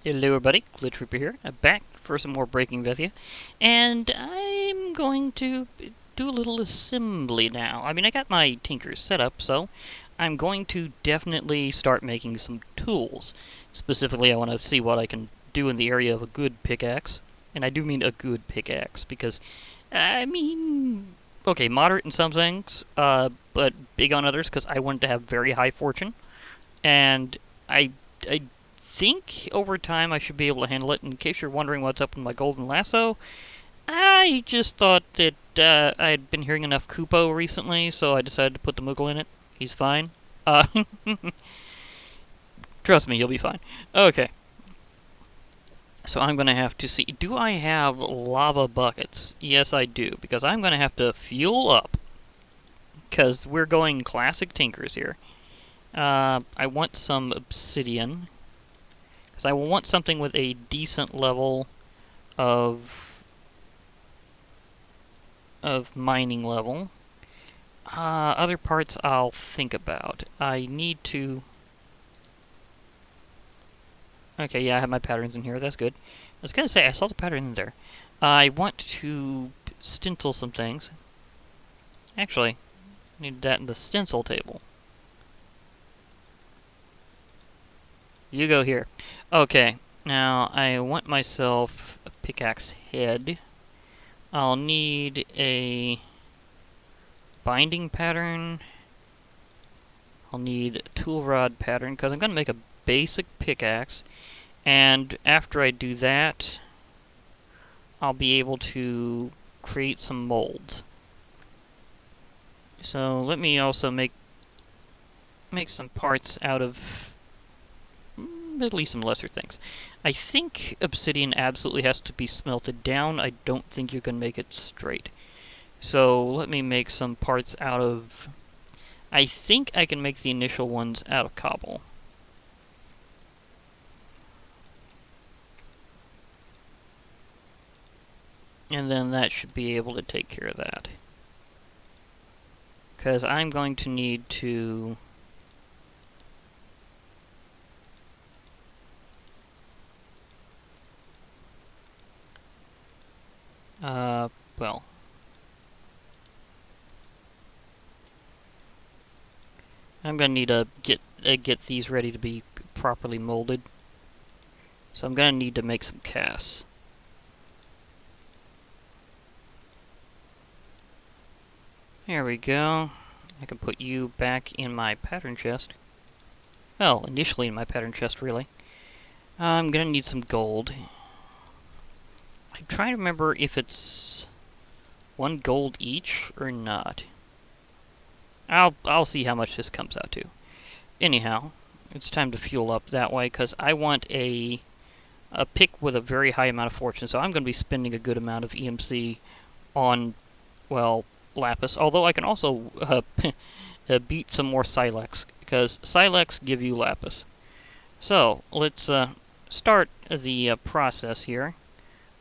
Hello everybody, Glitch Reaper here, back for some more Breaking Vethea, and I'm going to do a little assembly now. I mean, I got my tinkers set up, so I'm going to definitely start making some tools. Specifically, I want to see what I can do in the area of a good pickaxe, and I do mean a good pickaxe, because, I mean, okay, moderate in some things, but big on others, because I want to have very high fortune, and I think over time I should be able to handle it. In case you're wondering what's up with my golden lasso, I just thought that I'd been hearing enough Kupo recently, so I decided to put the Moogle in it. He's fine. Uh, Trust me, he'll be fine. Okay. So I'm going to have to see. Do I have lava buckets? Yes, I do, because I'm going to have to fuel up. Because we're going classic tinkers here. I want some obsidian. Because I will want something with a decent level of mining level. Other parts I'll think about. I need to... Okay, yeah, I have my patterns in here. That's good. I was going to say, I saw the pattern in there. I want to stencil some things. Actually, I need that in the stencil table. You go here. Okay, now I want myself a pickaxe head. I'll need a binding pattern. I'll need a tool rod pattern, because I'm going to make a basic pickaxe. And after I do that, I'll be able to create some molds. So let me also make some parts out of at least some lesser things. I think obsidian absolutely has to be smelted down. I don't think you can make it straight. So let me make some parts out of... I think I can make the initial ones out of cobble. And then that should be able to take care of that. Because I'm going to need to... well... I'm gonna need to get these ready to be properly molded. So I'm gonna need to make some casts. There we go. I can put you back in my pattern chest. Well, initially in my pattern chest, really. I'm gonna need some gold. I'm trying to remember if it's 1 gold each or not. I'll see how much this comes out to. Anyhow, it's time to fuel up that way, because I want a pick with a very high amount of fortune, so I'm going to be spending a good amount of EMC on, well, lapis, although I can also beat some more silex, because silex give you lapis. So, let's start the process here.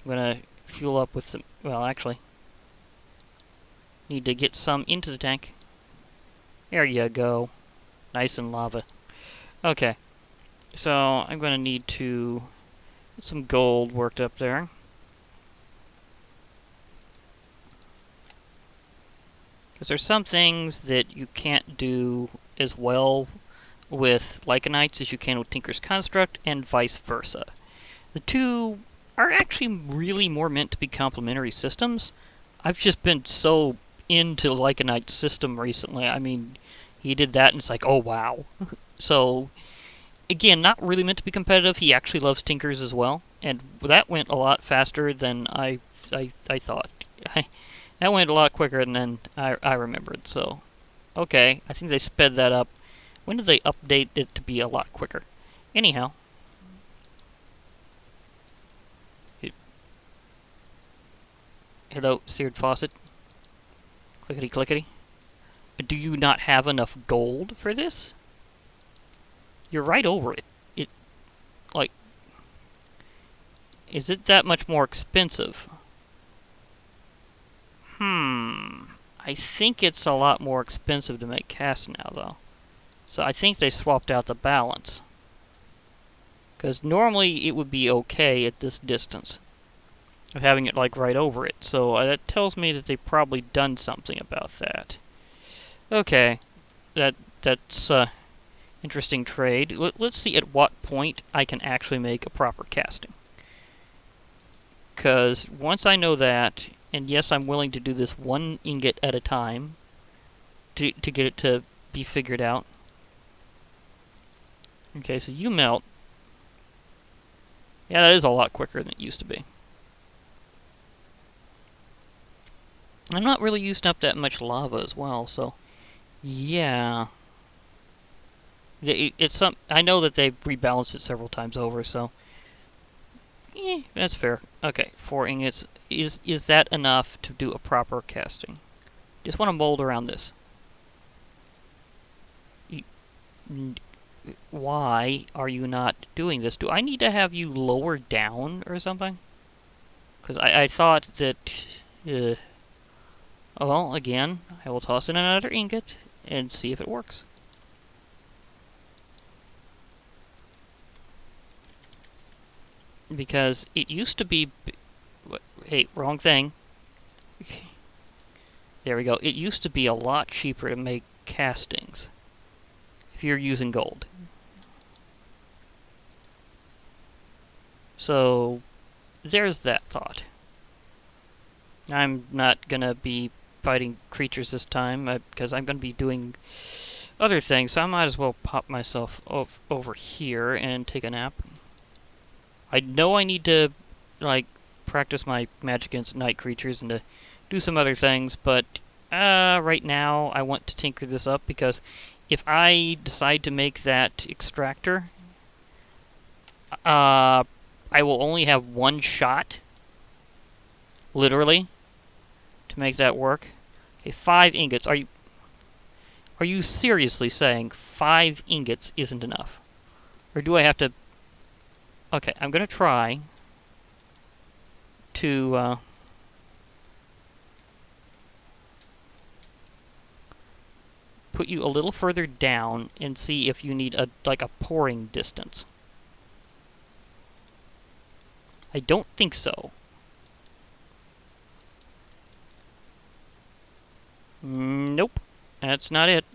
I'm going to fuel up with some, well, actually, need to get some into the tank. There you go. Nice and lava. Okay. So, I'm going to need to get some gold worked up there. Because there's some things that you can't do as well with Lycanites as you can with Tinker's Construct, and vice versa. The two are actually really more meant to be complementary systems. I've just been so into Lycanite's system recently. I mean, he did that and it's like, oh wow. So, again, not really meant to be competitive. He actually loves Tinkers as well, and that went a lot faster than I thought. That went a lot quicker than I remembered, so... Okay, I think they sped that up. When did they update it to be a lot quicker? Anyhow. Hello, seared faucet. Clickety clickety. Do you not have enough gold for this? You're right over it. Like... Is it that much more expensive? I think it's a lot more expensive to make casts now, though. So I think they swapped out the balance. Because normally it would be okay at this distance of having it like right over it. So that tells me that they've probably done something about that. Okay, that's interesting trade. Let's see at what point I can actually make a proper casting. Because once I know that, and yes, I'm willing to do this one ingot at a time to get it to be figured out. Okay, so you melt. Yeah, that is a lot quicker than it used to be. I'm not really using up that much lava as well, so yeah. It's some. I know that they've rebalanced it several times over, so that's fair. Okay, 4 ingots. Is that enough to do a proper casting? Just want to mold around this. Why are you not doing this? Do I need to have you lower down or something? Because I thought that... well, again, I will toss in another ingot and see if it works. Because it used to be... Hey, wrong thing. There we go. It used to be a lot cheaper to make castings if you're using gold. So, there's that thought. I'm not gonna be fighting creatures this time, because I'm gonna be doing other things, so I might as well pop myself over here and take a nap. I know I need to, like, practice my magic against night creatures and to do some other things, but right now I want to tinker this up, because if I decide to make that extractor, I will only have one shot, literally, to make that work. Okay, 5 ingots. Are you seriously saying 5 ingots isn't enough? Or do I have to... Okay, I'm gonna try to put you a little further down and see if you need a pouring distance. I don't think so. Nope. That's not it.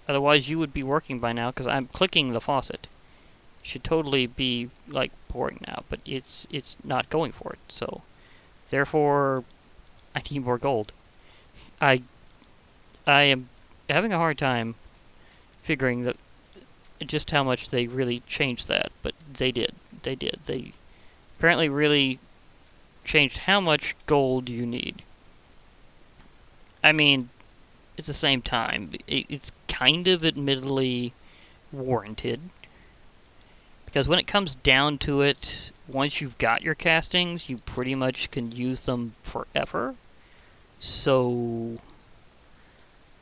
Otherwise you would be working by now, because I'm clicking the faucet. It should totally be, like, pouring now, but it's not going for it, so... Therefore, I need more gold. I am having a hard time figuring that just how much they really changed that, but they did. They did. They apparently really changed how much gold you need. I mean, at the same time, it's kind of admittedly warranted. Because when it comes down to it, once you've got your castings, you pretty much can use them forever. So,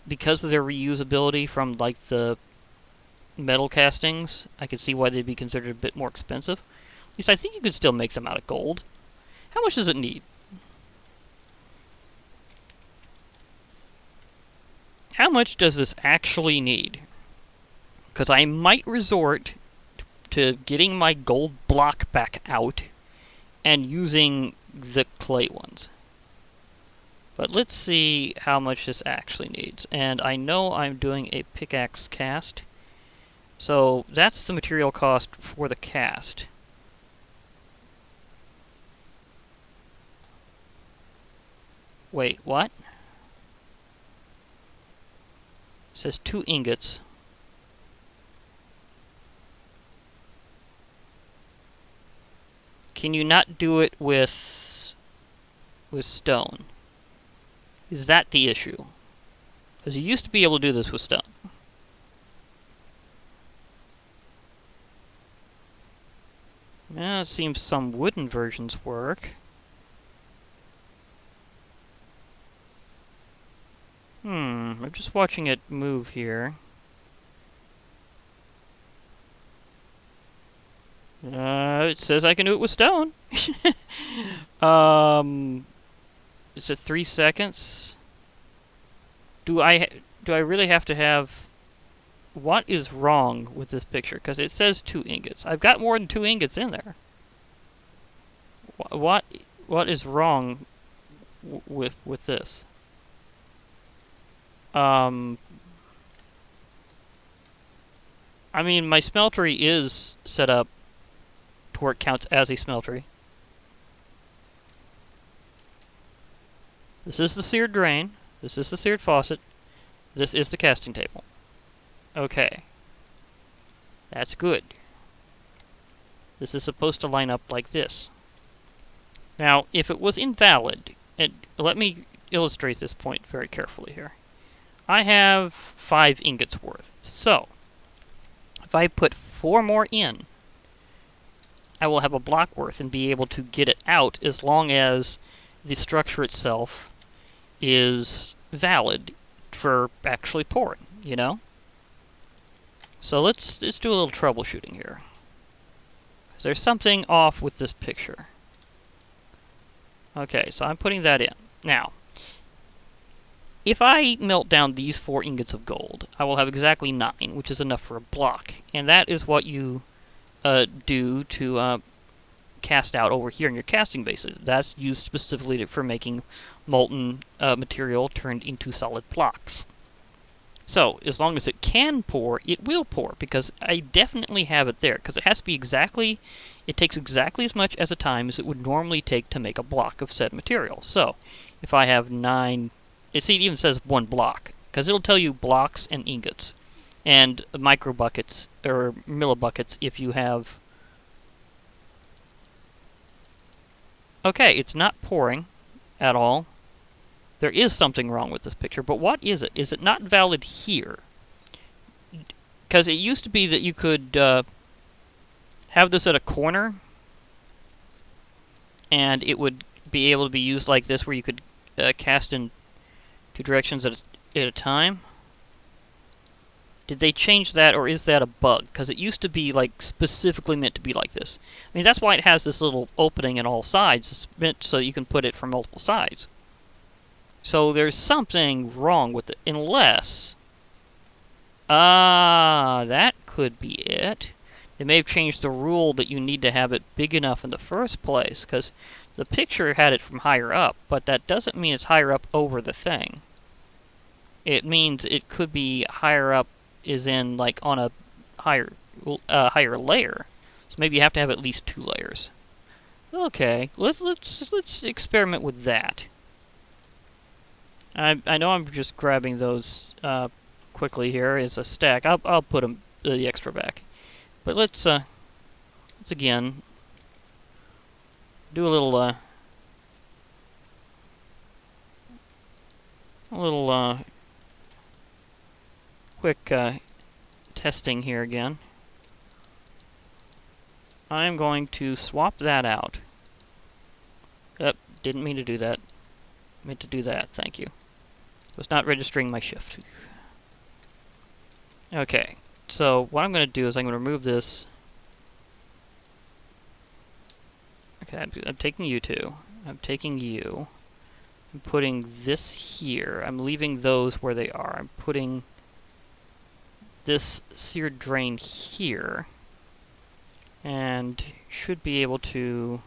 because of their reusability from, like, the metal castings, I could see why they'd be considered a bit more expensive. At least I think you could still make them out of gold. How much does it need? How much does this actually need? Because I might resort to getting my gold block back out and using the clay ones. But let's see how much this actually needs. And I know I'm doing a pickaxe cast, so that's the material cost for the cast. Wait, what? It says 2 ingots. Can you not do it with stone? Is that the issue? Because you used to be able to do this with stone. Yeah, it seems some wooden versions work. I'm just watching it move here. It says I can do it with stone. Is it 3 seconds? Do I really have to have... what is wrong with this picture? Because it says 2 ingots. I've got more than 2 ingots in there. What is wrong with this? I mean, my smeltery is set up to where it counts as a smeltery. This is the seared drain. This is the seared faucet. This is the casting table. Okay. That's good. This is supposed to line up like this. Now, if it was invalid, and let me illustrate this point very carefully here. I have 5 ingots worth. So, if I put 4 more in, I will have a block worth and be able to get it out as long as the structure itself is valid for actually pouring, you know? So let's do a little troubleshooting here. There's something off with this picture. Okay, so I'm putting that in. Now, if I melt down these 4 ingots of gold, I will have exactly 9, which is enough for a block. And that is what you do to cast out over here in your casting bases. That's used specifically for making molten material turned into solid blocks. So, as long as it can pour, it will pour, because I definitely have it there, because it has to be exactly, it takes exactly as much as a time as it would normally take to make a block of said material. So, if I have 9, see, it even says 1 block, because it'll tell you blocks and ingots, and micro buckets, or millibuckets if you have... Okay, it's not pouring at all. There is something wrong with this picture, but what is it? Is it not valid here? Because it used to be that you could have this at a corner, and it would be able to be used like this, where you could cast in 2 directions at a time. Did they change that, or is that a bug? Because it used to be like specifically meant to be like this. I mean, that's why it has this little opening on all sides. It's meant so you can put it from multiple sides. So there's something wrong with it, unless... that could be it. They may have changed the rule that you need to have it big enough in the first place, because the picture had it from higher up, but that doesn't mean it's higher up over the thing. It means it could be higher up, is in, like, on a higher layer. So maybe you have to have at least 2 layers. Okay, let's experiment with that. I know I'm just grabbing those quickly here as a stack. I'll put them the extra back, but let's again do a little quick testing here again. I'm going to swap that out. Yep, didn't mean to do that. Meant to do that. Thank you. Was not registering my shift. Okay, so what I'm going to do is I'm going to remove this. Okay, I'm taking you two. I'm taking you. I'm putting this here. I'm leaving those where they are. I'm putting this seared drain here. And should be able to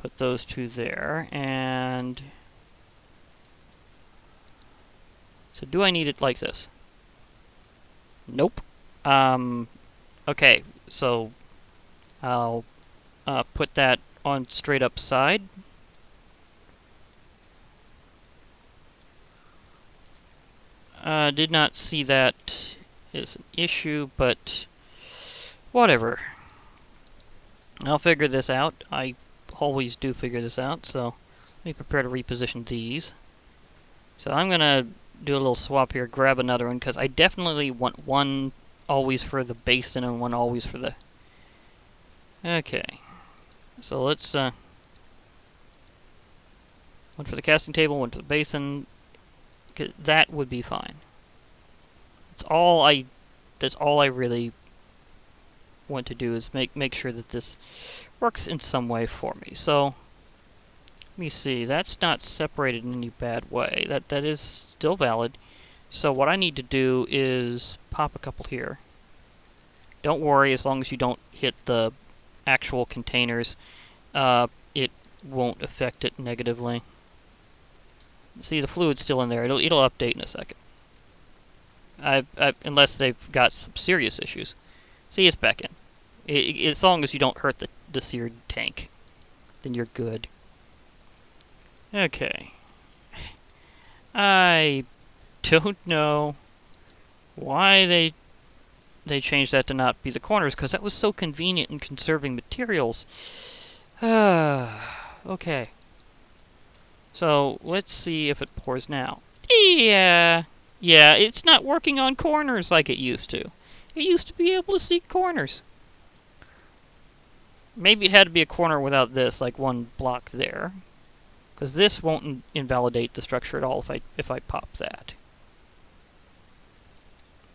put those 2 there. And... so do I need it like this? Nope. Okay, so I'll put that on straight up side. Did not see that as an issue, but whatever. I'll figure this out. I always do figure this out, so let me prepare to reposition these. So I'm gonna do a little swap here, grab another one, because I definitely want one always for the basin and one always for the... Okay. So let's, one for the casting table, one for the basin. That would be fine. That's all I really want to do, is make sure that this works in some way for me. So, let me see, that's not separated in any bad way. That is still valid. So what I need to do is pop a couple here. Don't worry, as long as you don't hit the actual containers, it won't affect it negatively. See, the fluid's still in there. It'll update in a second. Unless they've got some serious issues. See, it's back in. As long as you don't hurt the seared tank, then you're good. Okay. I don't know why they changed that to not be the corners, because that was so convenient in conserving materials. Okay. So, let's see if it pours now. Yeah, it's not working on corners like it used to. It used to be able to see corners. Maybe it had to be a corner without this, like one block there. Because this won't invalidate the structure at all if I pop that.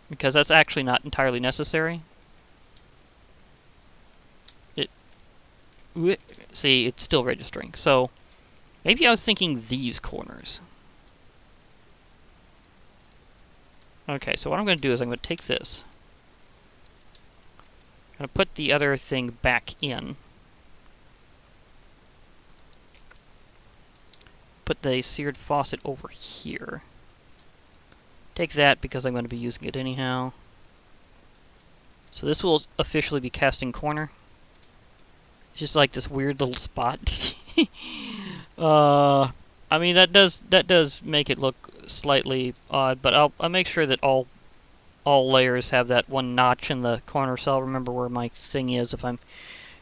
Because that's actually not entirely necessary. See, it's still registering. So, maybe I was thinking these corners. Okay, so what I'm going to do is I'm going to take this. I'm going to put the other thing back in. Put the seared faucet over here. Take that because I'm going to be using it anyhow. So this will officially be casting corner. It's just like this weird little spot. I mean that does make it look slightly odd, but I'll make sure that all layers have that one notch in the corner, so I'll remember where my thing is if I'm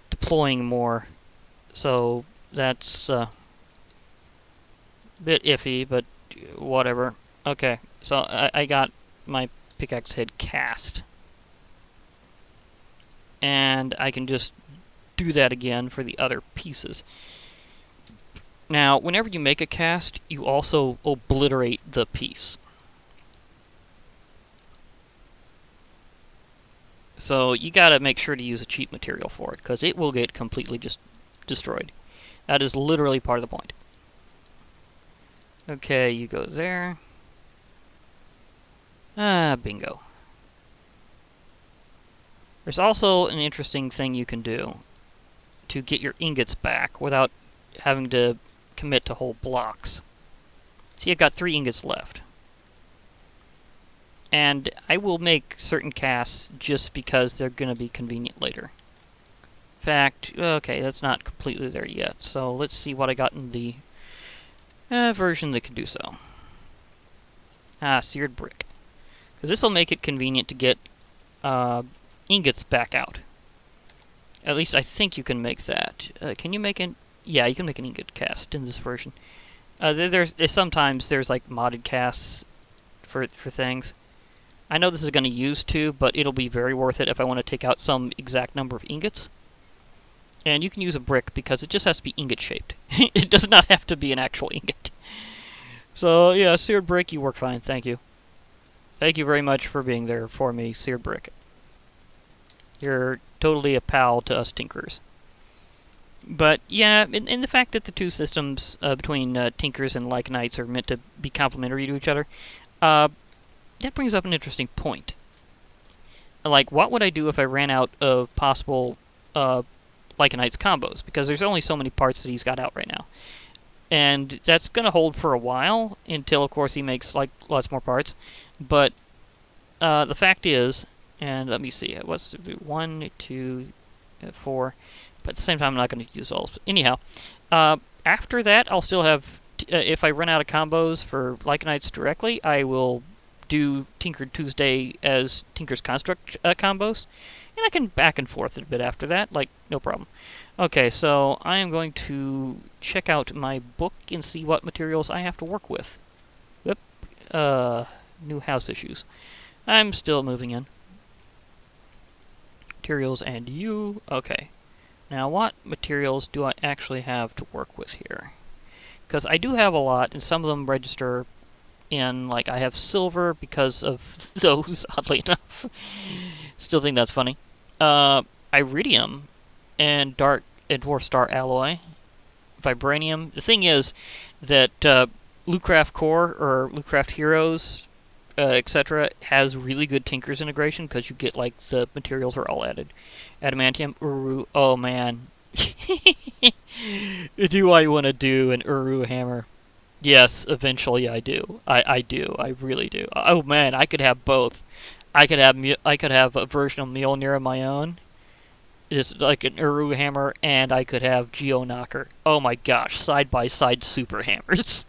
deploying more. So that's a bit iffy, but whatever. Okay, so I got my pickaxe head cast. And I can just do that again for the other pieces. Now, whenever you make a cast, you also obliterate the piece. So you gotta make sure to use a cheap material for it, because it will get completely just destroyed. That is literally part of the point. Okay, you go there. Bingo. There's also an interesting thing you can do to get your ingots back without having to commit to whole blocks. See, I've got 3 ingots left. And I will make certain casts just because they're going to be convenient later. In fact, okay, that's not completely there yet, so let's see what I got in the version that can do so. Seared brick. Because this will make it convenient to get ingots back out. At least I think you can make that. Can you make an... Yeah, you can make an ingot cast in this version. Sometimes there's like modded casts for things. I know this is going to use 2, but it'll be very worth it if I want to take out some exact number of ingots. And you can use a brick because it just has to be ingot shaped. It does not have to be an actual ingot. So yeah, seared brick, you work fine. Thank you. Thank you very much for being there for me, seared brick. You're totally a pal to us tinkerers. But yeah, and the fact that the two systems between tinkers and Lycanites are meant to be complementary to each other, that brings up an interesting point. Like, what would I do if I ran out of possible Lycanites combos? Because there's only so many parts that he's got out right now. And that's going to hold for a while, until, of course, he makes like lots more parts. But the fact is, and let me see, what's 1, 2, 4... But at the same time, I'm not going to use all. Anyhow, after that, I'll still have... if I run out of combos for Lycanites directly, I will do Tinker Tuesday as Tinker's Construct combos. And I can back and forth a bit after that, like, no problem. Okay, so I am going to check out my book and see what materials I have to work with. Whoop. New house issues. I'm still moving in. Materials and you. Okay. Now, what materials do I actually have to work with here? Because I do have a lot, and some of them register in, like, I have silver because of those, oddly enough. Still think that's funny. Iridium and dwarf star alloy. Vibranium. The thing is that Lootcraft Core, or Lootcraft Heroes, etc., has really good Tinker's integration because you get like the materials are all added. Adamantium, Uru. Oh man, do I want to do an Uru hammer? Yes, eventually I do. I do. I really do. Oh man, I could have both. I could have a version of Mjolnir of my own, just like an Uru hammer, and I could have Geo Knocker. Oh my gosh, side by side super hammers.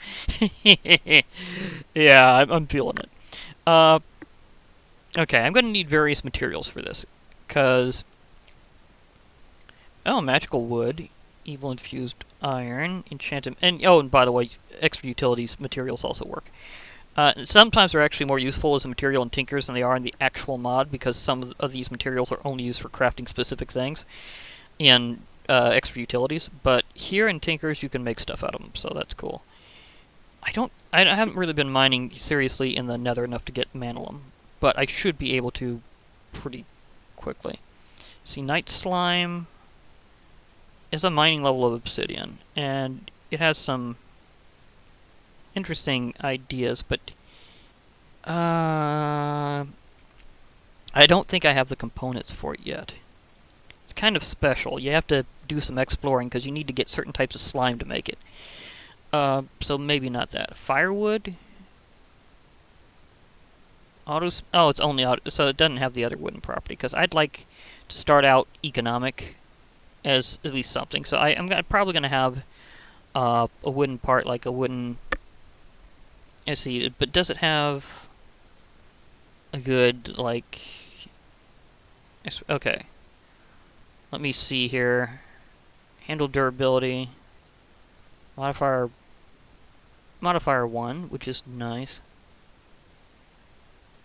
Yeah, I'm feeling it. Uh, okay, I'm gonna need various materials for this, cause magical wood, evil infused iron, enchanted, and by the way, extra utilities materials also work. Sometimes they're actually more useful as a material in Tinkers than they are in the actual mod, because some of these materials are only used for crafting specific things in extra utilities. But here in Tinkers, you can make stuff out of them, so that's cool. I haven't really been mining seriously in the Nether enough to get Manalum, but I should be able to pretty quickly. See, Night Slime is a mining level of obsidian, and it has some interesting ideas, but I don't think I have the components for it yet. It's kind of special. You have to do some exploring because you need to get certain types of slime to make it. So maybe not that. Firewood? it's only auto, so it doesn't have the other wooden property, because I'd like to start out economic as at least something. So I'm probably going to have a wooden part, like a wooden... Let's see, but does it have a good, like... Okay. Let me see here. Handle durability. Modifier 1, which is nice.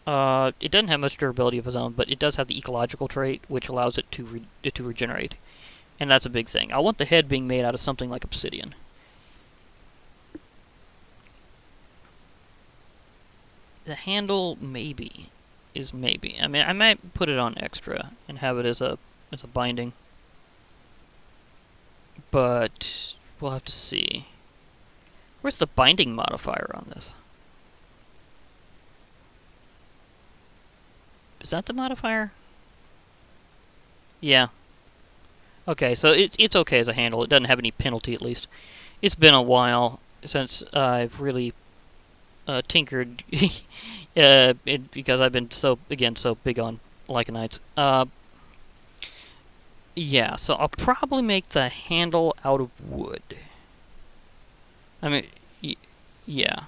It doesn't have much durability of its own, but it does have the ecological trait, which allows it to regenerate. And that's a big thing. I want the head being made out of something like obsidian. The handle, maybe, is maybe. I mean, I might put it on extra and have it as a binding. But we'll have to see. Where's the binding modifier on this? Is that the modifier? Yeah. Okay, so it's okay as a handle. It doesn't have any penalty, at least. It's been a while since I've really tinkered, because I've been so big on Lycanites. Yeah, so I'll probably make the handle out of wood. I mean, yeah.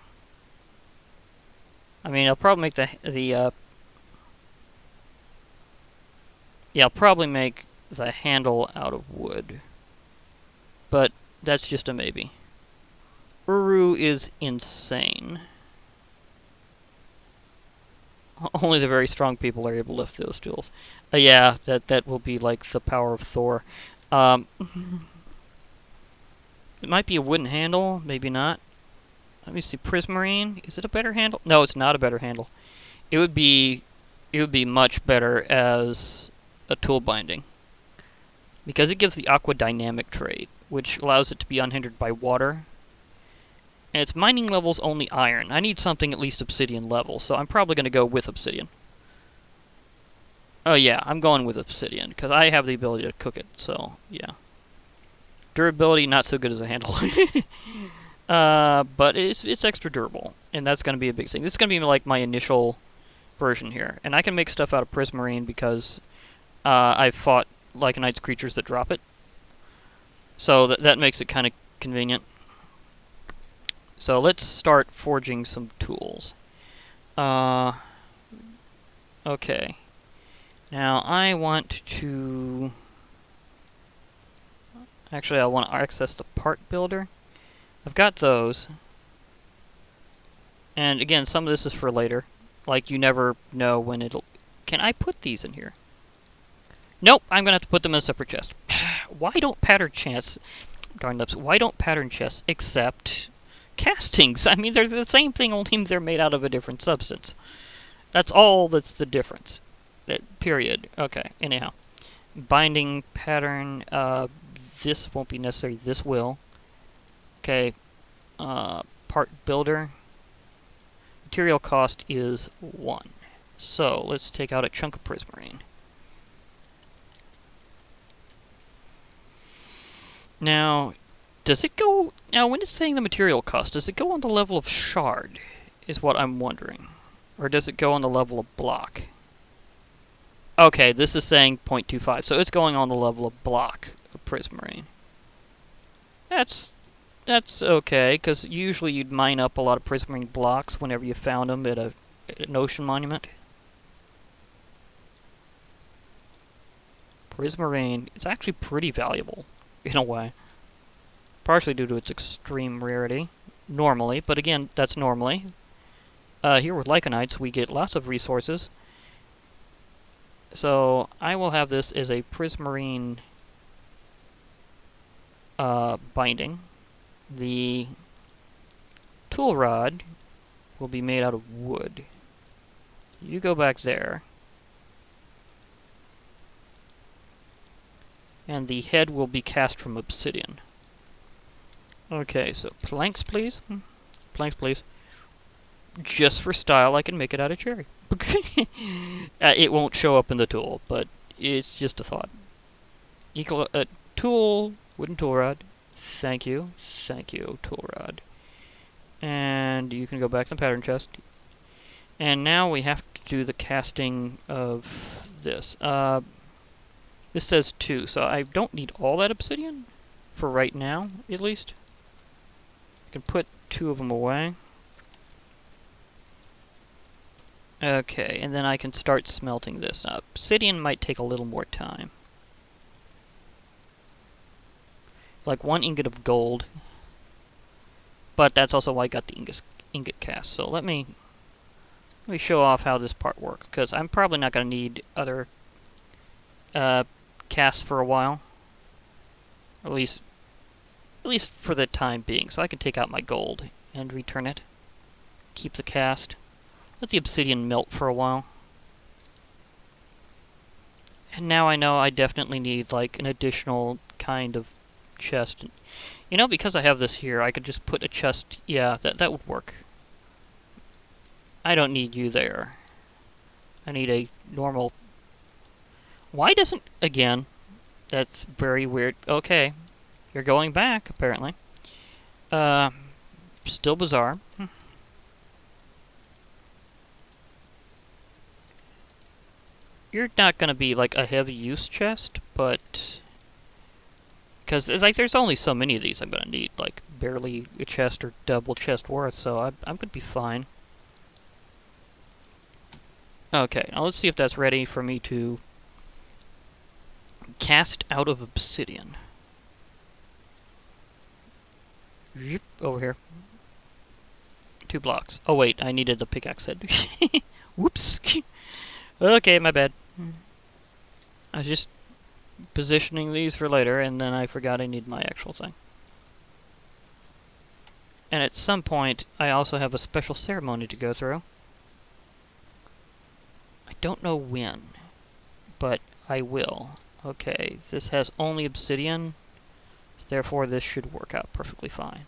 I mean, I'll probably make I'll probably make the handle out of wood. But that's just a maybe. Uru is insane. Only the very strong people are able to lift those tools. Yeah, that will be like the power of Thor. It might be a wooden handle, maybe not. Let me see, Prismarine. Is it a better handle? No, it's not a better handle. It would be much better as a tool binding, because it gives the Aqua dynamic trait, which allows it to be unhindered by water. And its mining level's only iron. I need something at least obsidian level, so I'm probably going to go with obsidian. Oh yeah, I'm going with obsidian, because I have the ability to cook it, so yeah. Durability, not so good as a handle. But it's extra durable, and that's going to be a big thing. This is going to be like my initial version here. And I can make stuff out of Prismarine because I've fought Lycanite's creatures that drop it. So that makes it kind of convenient. So let's start forging some tools. Okay. Now I want to... Actually, I want to access the part builder. I've got those. And again, some of this is for later. Like, you never know when it'll... Can I put these in here? Nope, I'm going to have to put them in a separate chest. Why don't pattern chests... Darn lips. Why don't pattern chests accept castings? I mean, they're the same thing, only they're made out of a different substance. That's all that's the difference. Period. Okay, anyhow. Binding pattern, this won't be necessary, this will. Okay, part builder. material cost is 1. So let's take out a chunk of prismarine. Now, does it go... Now, when it's saying the material cost, does it go on the level of shard, is what I'm wondering. Or does it go on the level of block? Okay, this is saying 0.25, so it's going on the level of block of prismarine. That's okay, because usually you'd mine up a lot of prismarine blocks whenever you found them at an ocean monument. Prismarine, it's actually pretty valuable, in a way. Partially due to its extreme rarity, normally, but again, that's normally. Here with Lycanites, we get lots of resources. So, I will have this as a prismarine binding. The tool rod will be made out of wood. You go back there. And the head will be cast from obsidian. Okay, so planks, please. Planks, please. Just for style, I can make it out of cherry. It won't show up in the tool, but it's just a thought. Tool, wooden tool rod. Thank you, tool rod. And you can go back to the pattern chest. And now we have to do the casting of this. This says 2, so I don't need all that obsidian, for right now, at least. I can put 2 of them away. Okay, and then I can start smelting this. Now, obsidian might take a little more time. Like 1 ingot of gold. But that's also why I got the ingot cast. So let me show off how this part works, because I'm probably not going to need other casts for a while. At least for the time being. So I can take out my gold and return it. Keep the cast. Let the obsidian melt for a while. And now I know I definitely need like an additional kind of chest. You know, because I have this here, I could just put a chest. Yeah, that would work. I don't need you there. I need a normal... Why doesn't... Again, that's very weird. Okay. You're going back, apparently. Still bizarre. You're not going to be, like, a heavy use chest, but... Because, like, there's only so many of these I'm going to need. Like, barely a chest or double chest worth, so I'm going to be fine. Okay, now let's see if that's ready for me to cast out of obsidian. Yep, over here. 2 blocks. Oh wait, I needed the pickaxe head. Whoops. Okay, my bad. I was just positioning these for later, and then I forgot I need my actual thing. And at some point, I also have a special ceremony to go through. I don't know when, but I will. Okay, this has only obsidian, so therefore this should work out perfectly fine.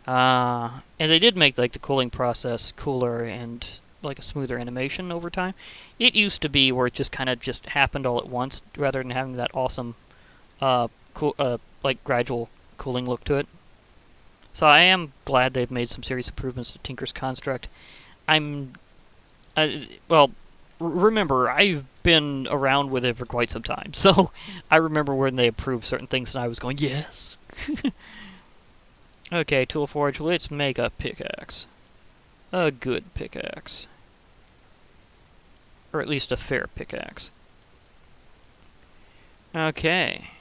And they did make like the cooling process cooler and like a smoother animation over time. It used to be where it just kind of just happened all at once, rather than having that awesome, like gradual cooling look to it. So I am glad they've made some serious improvements to Tinker's Construct. Well, remember, I've been around with it for quite some time, so I remember when they approved certain things and I was going, yes! Okay, Tool Forge, let's make a pickaxe. A good pickaxe. Or at least a fair pickaxe. Okay.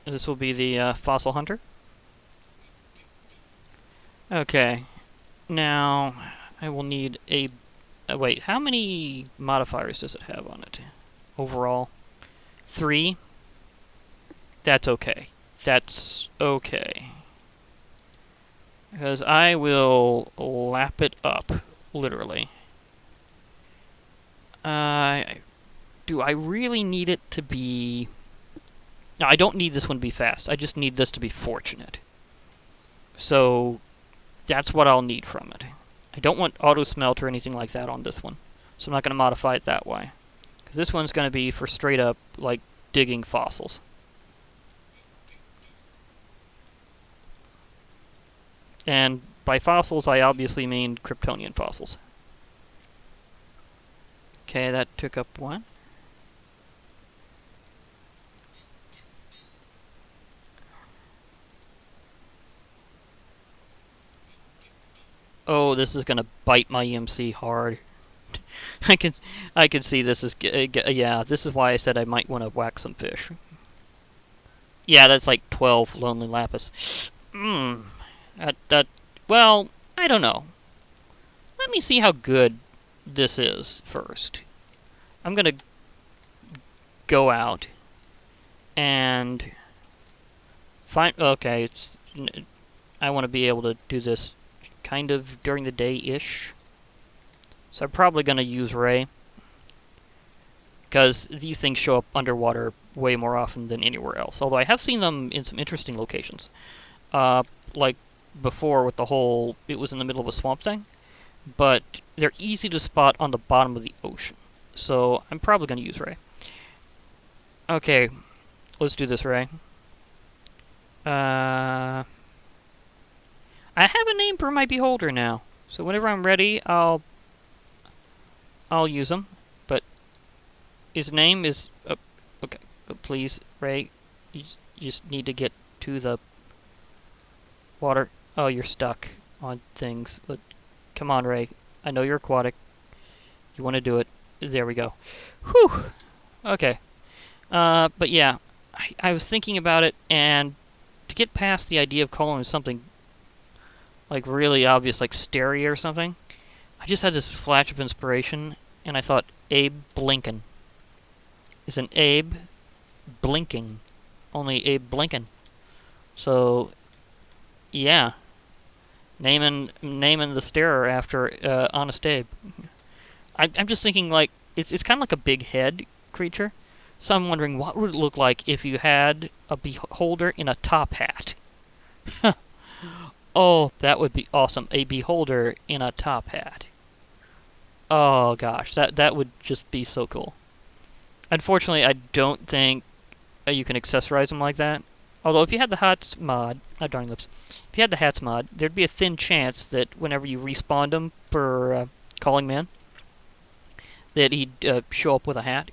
This will be the Fossil Hunter. Okay. Now, I will need a... wait, how many modifiers does it have on it? Overall? 3? That's okay. That's okay. Because I will lap it up, literally. Do I really need it to be Now, I don't need this one to be fast. I just need this to be fortunate. So, that's what I'll need from it. I don't want auto smelt or anything like that on this one. So I'm not going to modify it that way. Because this one's going to be for straight up, like, digging fossils. And by fossils, I obviously mean Kryptonian fossils. Okay, that took up one. Oh, this is gonna bite my EMC hard. I can see this is yeah. This is why I said I might want to whack some fish. Yeah, that's like 12 lonely lapis. Well, I don't know. Let me see how good this is first. I'm gonna go out and find. Okay, I want to be able to do this kind of during the day-ish. So I'm probably going to use Ray, because these things show up underwater way more often than anywhere else. Although I have seen them in some interesting locations. Like before with the whole, it was in the middle of a swamp thing. But they're easy to spot on the bottom of the ocean. So I'm probably going to use Ray. Okay, let's do this, Ray. I have a name for my beholder now, so whenever I'm ready, I'll use him. But his name is okay. But please, Ray, you just need to get to the water. Oh, you're stuck on things. But come on, Ray. I know you're aquatic. You want to do it. There we go. Whew. Okay. But yeah, I was thinking about it, and to get past the idea of calling him something like really obvious, like Steri or something, I just had this flash of inspiration, and I thought Abe Blinken is an Abe blinking, only Abe Blinken. So, yeah, naming the starer after Honest Abe. I'm just thinking like it's kind of like a big head creature. So I'm wondering what would it look like if you had a beholder in a top hat. Oh, that would be awesome. A beholder in a top hat. Oh gosh, that would just be so cool. Unfortunately, I don't think you can accessorize them like that. Although if you had the hats mod, darn lips, if you had the hats mod, there'd be a thin chance that whenever you respawned him for calling man, that he'd show up with a hat.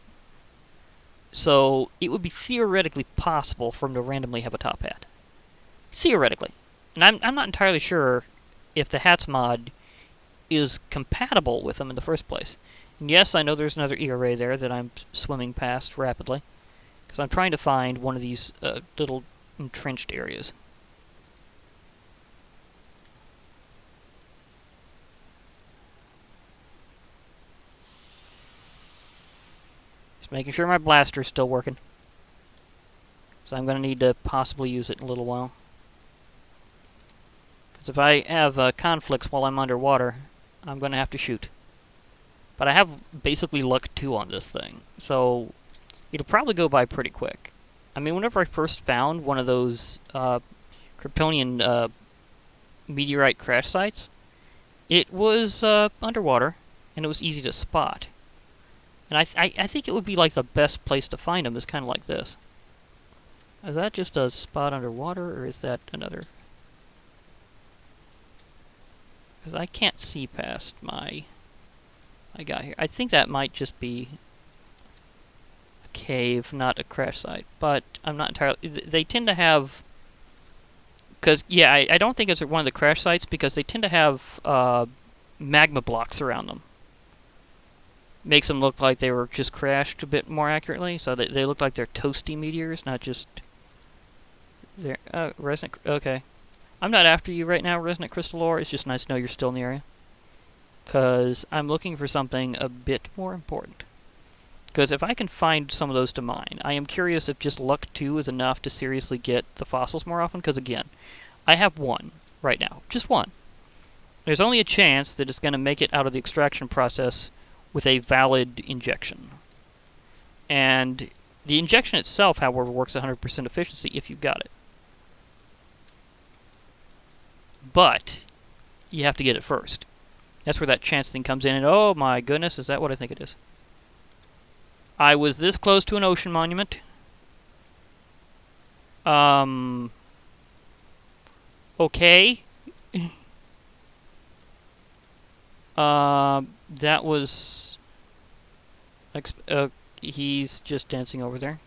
So it would be theoretically possible for him to randomly have a top hat. Theoretically. And I'm not entirely sure if the hats mod is compatible with them in the first place. And yes, I know there's another E-array there that I'm swimming past rapidly, because I'm trying to find one of these little entrenched areas. Just making sure my blaster's still working. So I'm going to need to possibly use it in a little while. Because if I have conflicts while I'm underwater, I'm going to have to shoot. But I have basically luck 2 on this thing, so it'll probably go by pretty quick. I mean, whenever I first found one of those Kryptonian meteorite crash sites, it was underwater, and it was easy to spot. And I think it would be like the best place to find them is kind of like this. Is that just a spot underwater, or is that another? Because I can't see past my guy here. I think that might just be a cave, not a crash site. But I'm not entirely... They tend to have... Because, yeah, I don't think it's one of the crash sites, because they tend to have magma blocks around them. Makes them look like they were just crashed a bit more accurately, so they look like they're toasty meteors, not just... They're, resonant... Okay. I'm not after you right now, Resonant Crystal Ore. It's just nice to know you're still in the area. Because I'm looking for something a bit more important. Because if I can find some of those to mine, I am curious if just luck 2 is enough to seriously get the fossils more often. Because again, I have 1 right now. Just 1. There's only a chance that it's going to make it out of the extraction process with a valid injection. And The injection itself, however, works 100% efficiency if you've got it. But you have to get it first. That's where that chance thing comes in, and oh my goodness, is that what I think it is? I was this close to an ocean monument. Okay. That was... he's just dancing over there.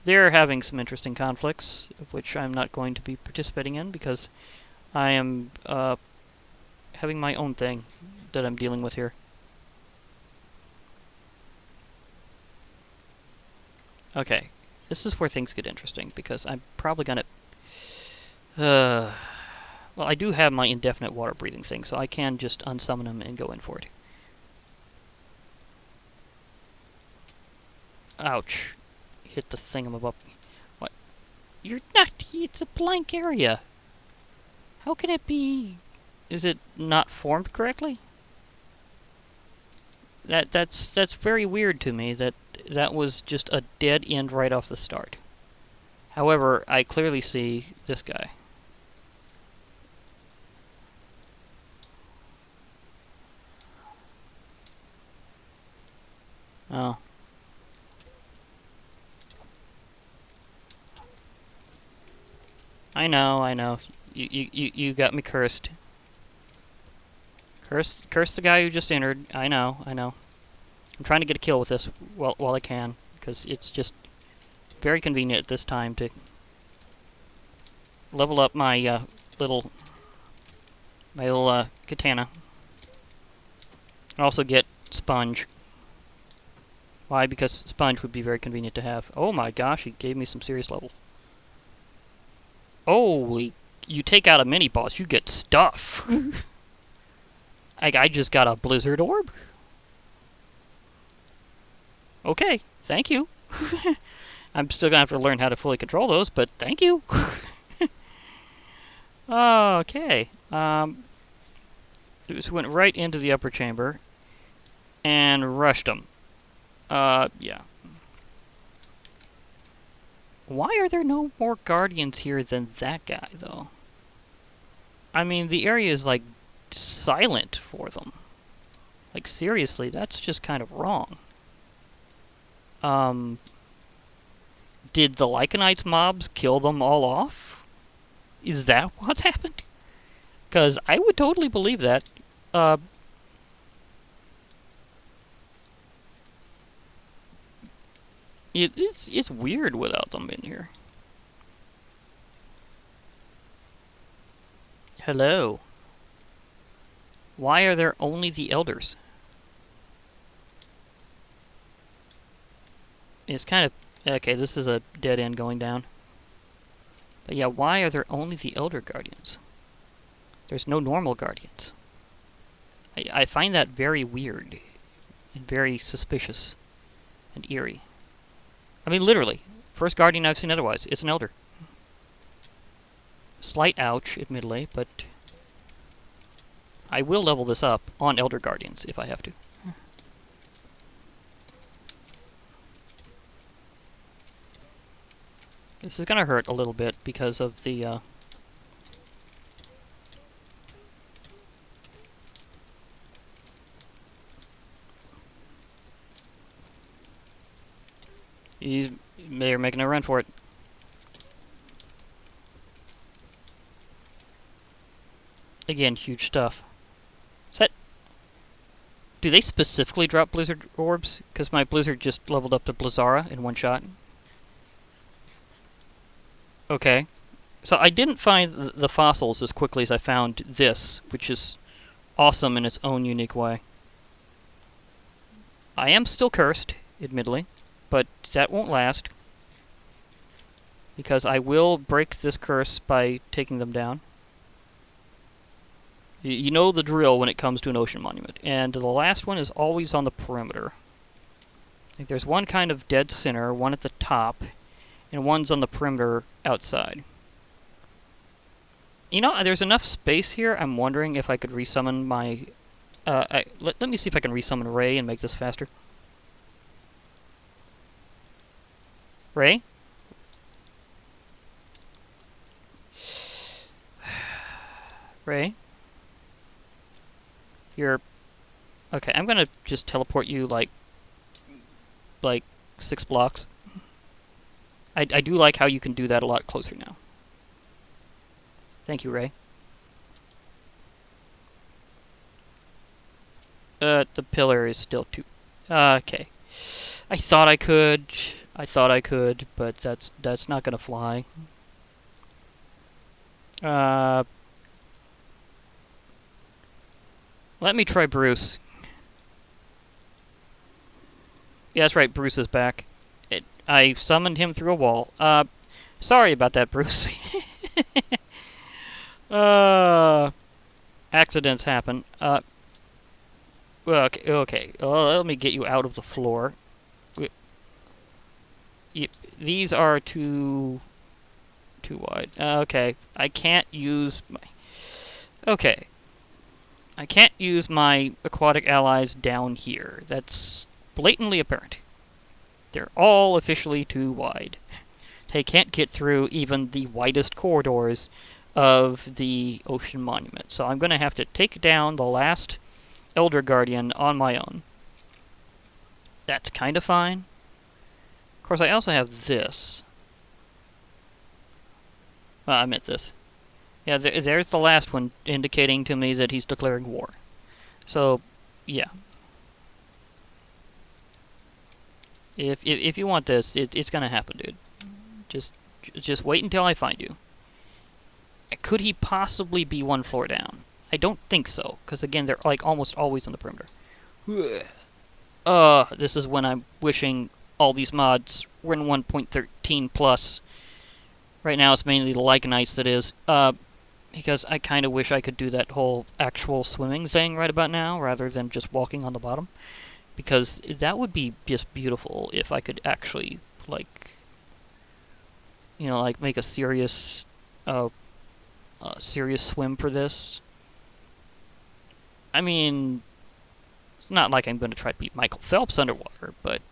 They're having some interesting conflicts, of which I'm not going to be participating in, because I am, having my own thing that I'm dealing with here. Okay, this is where things get interesting, because I'm probably gonna... well, I do have my indefinite water breathing thing, so I can just unsummon him and go in for it. Ouch. Hit the thingamabob. What? You're not... It's a blank area. How can it be... Is it not formed correctly? That's very weird to me, that was just a dead end right off the start. However, I clearly see this guy. Oh. I know. You got me cursed. Curse the guy who just entered. I know. I'm trying to get a kill with this while I can, because it's just very convenient at this time to level up my little katana. And also get Sponge. Why? Because Sponge would be very convenient to have. Oh my gosh, he gave me some serious level. Holy, you take out a mini-boss, you get stuff. I just got a Blizzard Orb. Okay, thank you. I'm still gonna have to learn how to fully control those, but thank you. Okay. Just went right into the upper chamber and rushed them. Yeah. Why are there no more guardians here than that guy, though? I mean, the area is, like, silent for them. Like, seriously, that's just kind of wrong. Did the Lycanites mobs kill them all off? Is that what's happened? Because I would totally believe that. It's weird without them in here. Hello. Why are there only the elders? It's kind of... Okay, this is a dead end going down. But yeah, why are there only the elder guardians? There's no normal guardians. I find that very weird. And very suspicious. And eerie. I mean, literally. First guardian I've seen otherwise. It's an elder. Slight ouch, admittedly, but... I will level this up on elder guardians if I have to. This is gonna hurt a little bit because of the, They're making a run for it. Again, huge stuff. Do they specifically drop Blizzard Orbs? Because my Blizzard just leveled up to Blizzara in one shot. Okay. So I didn't find the fossils as quickly as I found this, which is awesome in its own unique way. I am still cursed, admittedly, but that won't last. Because I will break this curse by taking them down. You know the drill when it comes to an ocean monument. And the last one is always on the perimeter. Like there's one kind of dead center, one at the top, and one's on the perimeter outside. You know, there's enough space here, I'm wondering if I could resummon my... let me see if I can resummon Ray and make this faster. Ray? Ray? You're... Okay, I'm gonna just teleport you, like 6 blocks. I do like how you can do that a lot closer now. Thank you, Ray. The pillar is still too... okay. I thought I could, but that's not gonna fly. Let me try Bruce. Yeah, that's right, Bruce is back. I summoned him through a wall. Sorry about that, Bruce. Accidents happen. Well, okay. Let me get you out of the floor. These are too wide. Okay, I can't use my... Okay. I can't use my aquatic allies down here. That's blatantly apparent. They're all officially too wide. They can't get through even the widest corridors of the Ocean Monument. So I'm going to have to take down the last Elder Guardian on my own. That's kind of fine. Of course, I also have this. Well, I meant this. Yeah, there's the last one indicating to me that he's declaring war. So, yeah. If you want this, it's gonna happen, dude. Just wait until I find you. Could he possibly be one floor down? I don't think so, because again, they're like almost always on the perimeter. This is when I'm wishing all these mods were in 1.13 plus. Right now, it's mainly the Lycanites that is. Because I kind of wish I could do that whole actual swimming thing right about now, rather than just walking on the bottom. Because that would be just beautiful if I could actually, like, you know, like make a serious swim for this. I mean, it's not like I'm going to try to beat Michael Phelps underwater, but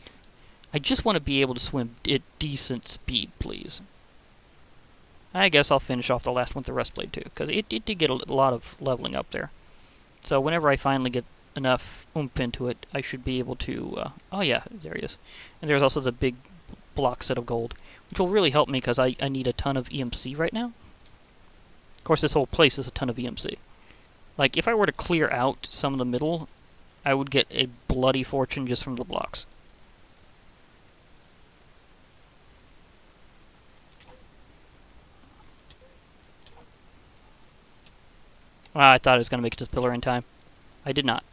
I just want to be able to swim at decent speed, please. I guess I'll finish off the last one with the Rust Blade too, because it did get a lot of leveling up there. So whenever I finally get enough oomph into it, I should be able to... oh yeah, there he is. And there's also the big block set of gold, which will really help me because I need a ton of EMC right now. Of course, this whole place is a ton of EMC. Like, if I were to clear out some of the middle, I would get a bloody fortune just from the blocks. Wow, I thought I was going to make it to the pillar in time. I did not.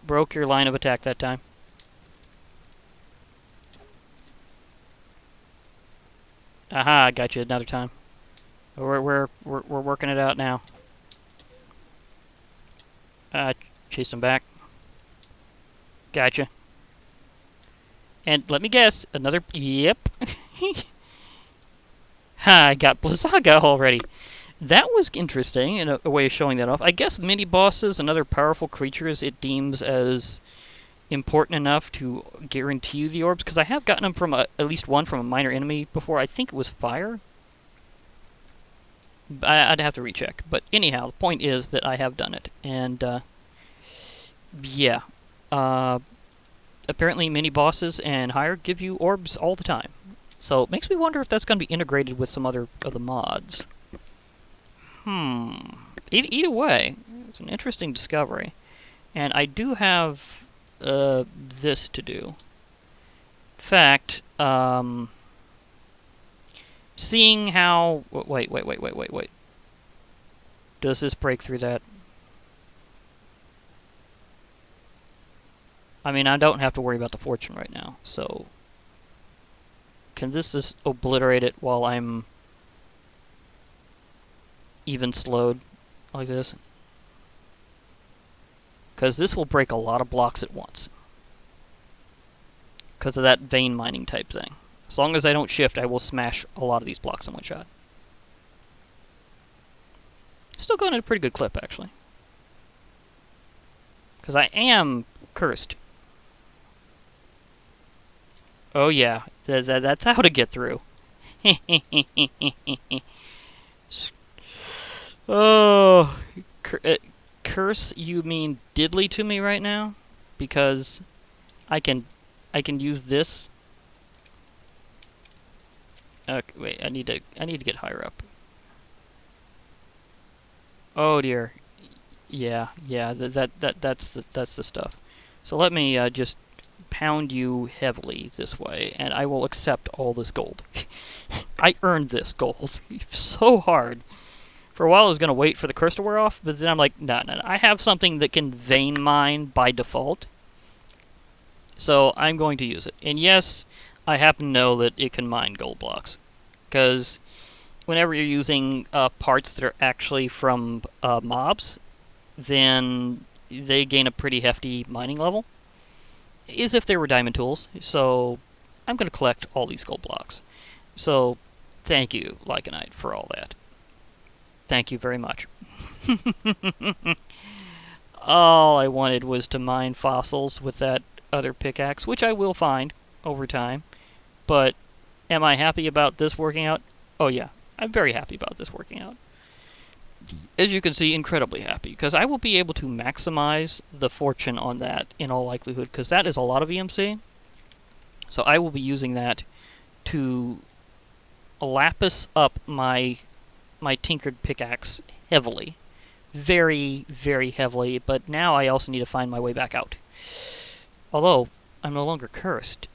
Broke your line of attack that time. Aha, I got you another time. We're working it out now. Chased him back. Gotcha. And let me guess, another... Yep. Ha, I got Blizzaga already. That was interesting in a way of showing that off. I guess mini-bosses and other powerful creatures it deems as important enough to guarantee you the orbs, because I have gotten them from at least one from a minor enemy before. I think it was fire. I'd have to recheck. But anyhow, the point is that I have done it. And, yeah. Apparently mini-bosses and higher give you orbs all the time. So it makes me wonder if that's going to be integrated with some other of the mods. Either way, it's an interesting discovery. And I do have this to do. In fact, seeing how... Wait. Does this break through that? I mean, I don't have to worry about the fortune right now, so... Can this just obliterate it while I'm even slowed like this? Because this will break a lot of blocks at once. Because of that vein mining type thing. As long as I don't shift, I will smash a lot of these blocks in one shot. Still going at a pretty good clip, actually. Because I am cursed. Oh yeah, that's how to get through. Oh, curse, you mean diddly to me right now? Because I can, I can use this. Wait, I need to get higher up. Oh dear. Yeah, yeah, that's the stuff. So let me just pound you heavily this way, and I will accept all this gold. I earned this gold so hard. For a while, I was going to wait for the curse to wear off, but then I'm like, no, no, no. I have something that can vein mine by default, so I'm going to use it. And yes, I happen to know that it can mine gold blocks, because whenever you're using parts that are actually from mobs, then they gain a pretty hefty mining level, as if they were diamond tools. So I'm going to collect all these gold blocks. So thank you, Lycanite, for all that. Thank you very much. All I wanted was to mine fossils with that other pickaxe, which I will find over time. But am I happy about this working out? Oh yeah, I'm very happy about this working out. As you can see, incredibly happy, because I will be able to maximize the fortune on that in all likelihood, because that is a lot of EMC. So I will be using that to lapis up my tinkered pickaxe heavily. Very, very heavily, but now I also need to find my way back out. Although, I'm no longer cursed,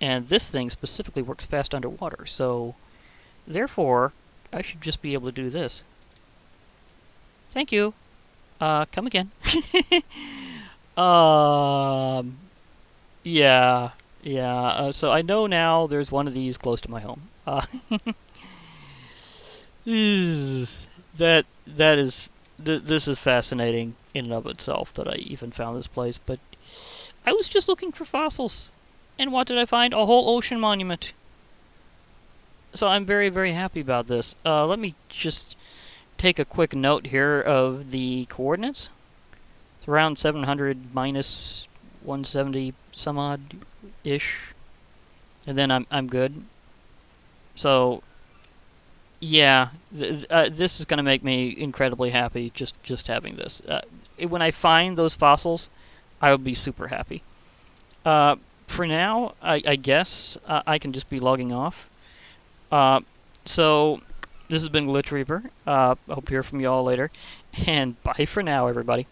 and this thing specifically works fast underwater, so therefore, I should just be able to do this. Thank you. Come again. Yeah, yeah, so I know now there's one of these close to my home. That is this is fascinating in and of itself that I even found this place, but I was just looking for fossils, and what did I find? A whole ocean monument. So I'm very, very happy about this. Let me just take a quick note here of the coordinates. It's around 700 minus 170 some odd ish, and then I'm good. So yeah, this is going to make me incredibly happy just having this. When I find those fossils, I will be super happy. For now, I guess I can just be logging off. So this has been Glitch Reaper. I hope to hear from you all later, and bye for now, everybody.